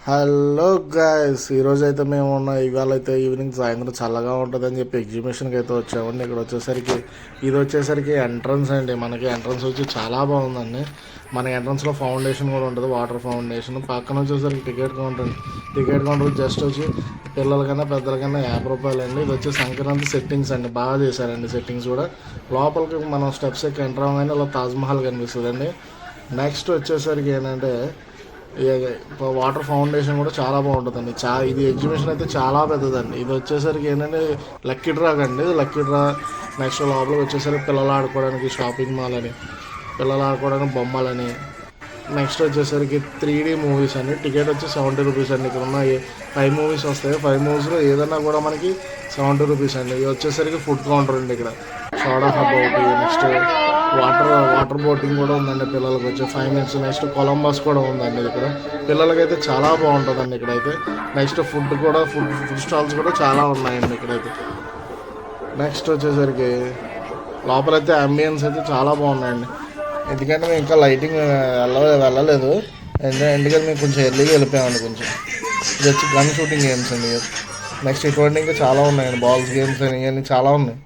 Hello guys, ఈరోజు అయితే మేము ఇవాళ అయితే ఈవినింగ్ సాయంత్రం చల్లగా ఉంటుందని చెప్పి ఎగ్జిబిషన్కి అయితే వచ్చామండి. ఇక్కడ వచ్చేసరికి ఇది వచ్చేసరికి ఎంట్రన్స్ అండి. మనకి ఎంట్రన్స్ వచ్చి చాలా బాగుందండి. మన ఎంట్రన్స్లో ఫౌండేషన్ కూడా ఉంటుంది, వాటర్ ఫౌండేషన్. పక్కన వచ్చేసరికి టికెట్ కౌంటర్ జస్ట్ వచ్చి పిల్లలకన్నా పెద్దలకన్నా రూ. 50 అండి. ఇది వచ్చి సంక్రాంతి సెట్టింగ్స్ అండి, బాగా చేశారండి సెట్టింగ్స్ కూడా. లోపలికి మనం స్టెప్స్ ఎక్కి ఎంటర్ అవ్వగానే ఇలా తాజ్మహల్ కనిపిస్తుంది అండి. నెక్స్ట్ వచ్చేసరికి ఏంటంటే వాటర్ ఫౌండేషన్ కూడా చాలా బాగుంటుందండి. ఇది ఎగ్జిబిషన్ అయితే చాలా పెద్దదండి. ఇది వచ్చేసరికి ఏంటంటే లక్కీ డ్రాగ్ అండి. లక్కీ డ్రా నెక్స్ట్ లోపలికి వచ్చేసరికి పిల్లలు ఆడుకోవడానికి షాపింగ్ మాల్ అని, పిల్లలు ఆడుకోవడానికి బొమ్మలని, నెక్స్ట్ వచ్చేసరికి 3D మూవీస్ అండి. టికెట్ వచ్చి రూ. 70 అండి. ఇక్కడ ఉన్న 5 మూవీస్ వస్తాయి. 5 మూవీస్లో ఏదైనా కూడా మనకి రూ. 70 అండి. ఇది వచ్చేసరికి ఫుడ్ కౌంటర్ అండి. ఇక్కడ సోడా హబ్ ఒకటి, నెక్స్ట్ వాటర్ బోటింగ్ కూడా ఉందండి పిల్లలకి వచ్చి 5 మినిట్స్. నెక్స్ట్ కొలంబస్ కూడా ఉందండి ఇక్కడ. పిల్లలకైతే చాలా బాగుంటుందండి ఇక్కడైతే. నెక్స్ట్ ఫుడ్ స్టాల్స్ కూడా చాలా ఉన్నాయండి ఇక్కడైతే. నెక్స్ట్ వచ్చేసరికి లోపలైతే అంబియన్స్ అయితే చాలా బాగున్నాయండి. ఎందుకంటే మేము ఇంకా లైటింగ్ వెళ్ళలేదు, ఎందుకంటే మేము కొంచెం ఎర్లీగా వెళ్ళిపోయామండి. కొంచెం ఇది వచ్చి గన్ షూటింగ్ గేమ్స్ అండి. నెక్స్ట్ ఇటువంటి ఇంకా చాలా ఉన్నాయండి, బాల్స్ గేమ్స్ అని ఇవన్నీ చాలా ఉన్నాయి.